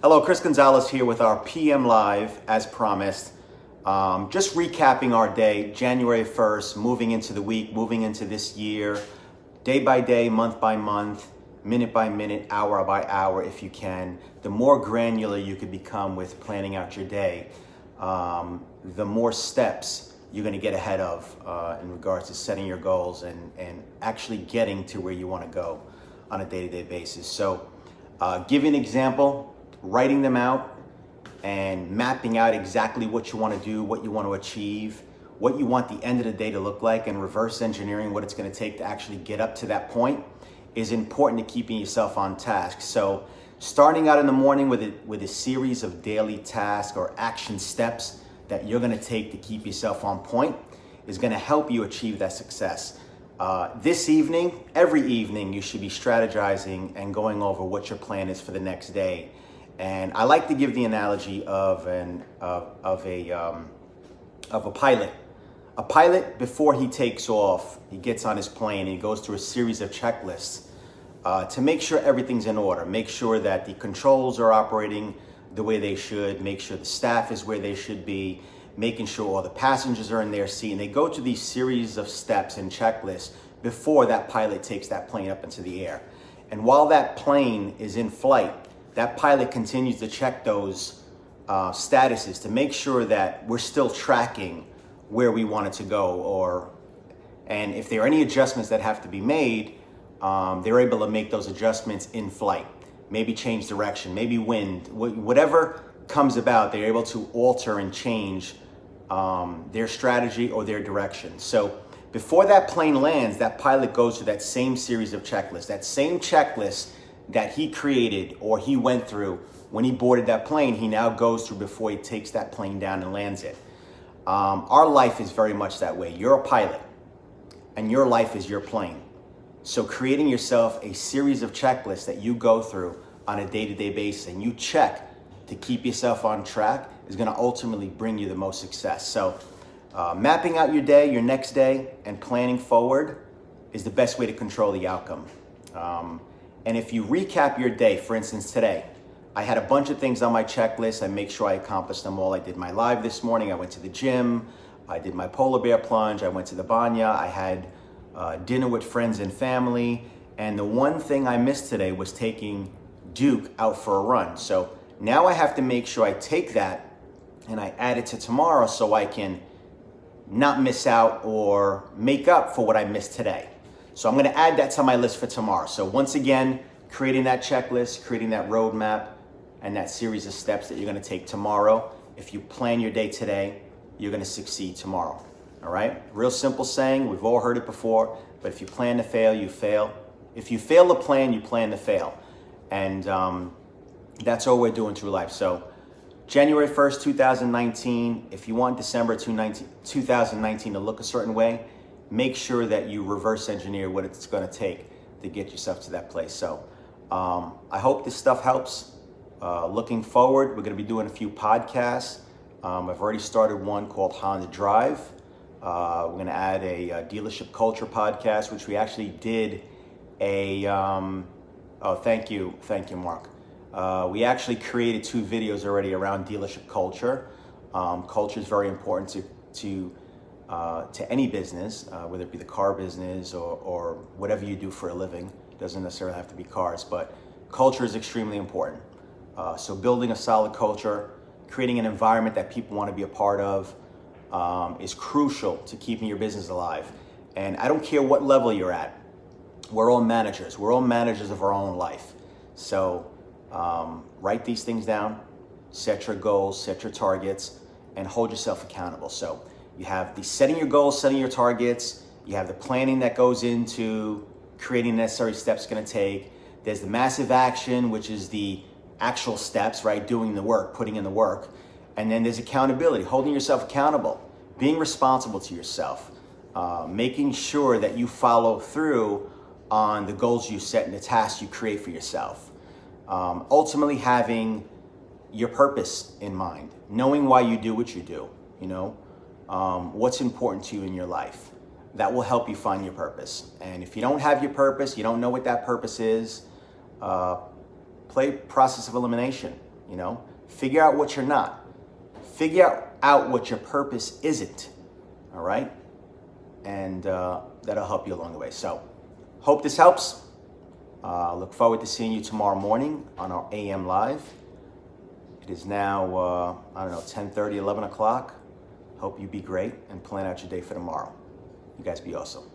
Hello, Chris Gonzalez here with our PM Live, as promised. Just recapping our day, January 1st, moving into the week, moving into this year, day by day, month by month, minute by minute, hour by hour, if you can. The more granular you could become with planning out your day, the more steps you're going to get ahead of in regards to setting your goals and actually getting to where you want to go on a day-to-day basis. So give you an example, writing them out and mapping out exactly what you want to do, what you want to achieve, what you want the end of the day to look like, and reverse engineering what it's going to take to actually get up to that point is important to keeping yourself on task. So starting out in the morning with a series of daily tasks or action steps that you're going to take to keep yourself on point is going to help you achieve that success. This evening, every evening, you should be strategizing and going over what your plan is for the next day. And I like to give the analogy of a pilot. A pilot, before he takes off, he gets on his plane and he goes through a series of checklists to make sure everything's in order, make sure that the controls are operating the way they should, make sure the staff is where they should be, making sure all the passengers are in their seat. And they go through these series of steps and checklists before that pilot takes that plane up into the air. And while that plane is in flight, that pilot continues to check those statuses to make sure that we're still tracking where we want it to go, and if there are any adjustments that have to be made, they're able to make those adjustments in flight. Maybe change direction, maybe wind, whatever comes about, they're able to alter and change their strategy or their direction. So before that plane lands, that pilot goes through that same series of checklists, that same checklist that he created or he went through when he boarded that plane, he now goes through before he takes that plane down and lands it. Our life is very much that way. You're a pilot and your life is your plane. So creating yourself a series of checklists that you go through on a day-to-day basis and you check to keep yourself on track is going to ultimately bring you the most success. So mapping out your day, your next day, and planning forward is the best way to control the outcome. And if you recap your day, for instance, today, I had a bunch of things on my checklist. I make sure I accomplished them all. I did my live this morning. I went to the gym. I did my polar bear plunge. I went to the banya. I had dinner with friends and family. And the one thing I missed today was taking Duke out for a run. So now I have to make sure I take that and I add it to tomorrow so I can not miss out or make up for what I missed today. So I'm going to add that to my list for tomorrow. So once again, creating that checklist, creating that roadmap, and that series of steps that you're going to take tomorrow. If you plan your day today, you're going to succeed tomorrow. All right? Real simple saying. We've all heard it before. But if you plan to fail, you fail. If you fail to plan, you plan to fail. And that's all we're doing through life. So January 1st, 2019, if you want December 2019 to look a certain way, make sure that you reverse engineer what it's going to take to get yourself to that place. So I hope this stuff helps. Looking forward, we're going to be doing a few podcasts. I've already started one called Honda Drive. We're going to add a dealership culture podcast, which we actually did thank you, Mark. We actually created 2 videos already around dealership culture. Culture is very important to any business, whether it be the car business or whatever you do for a living. It doesn't necessarily have to be cars, but culture is extremely important. So building a solid culture, creating an environment that people want to be a part of is crucial to keeping your business alive. And I don't care what level you're at. We're all managers. We're all managers of our own life. So write these things down, set your goals, set your targets, and hold yourself accountable. So you have the setting your goals, setting your targets. You have the planning that goes into creating the necessary steps it's going to take. There's the massive action, which is the actual steps, right? Doing the work, putting in the work. And then there's accountability, holding yourself accountable, being responsible to yourself, making sure that you follow through on the goals you set and the tasks you create for yourself. Ultimately having your purpose in mind, knowing why you do what you do, what's important to you in your life. That will help you find your purpose. And if you don't have your purpose, you don't know what that purpose is, play process of elimination. you know? Figure out what you're not. Figure out what your purpose isn't, all right? And that'll help you along the way. So, hope this helps. Look forward to seeing you tomorrow morning on our AM Live. It is now, 10:30, 11 o'clock. Hope you be great and plan out your day for tomorrow. You guys be awesome.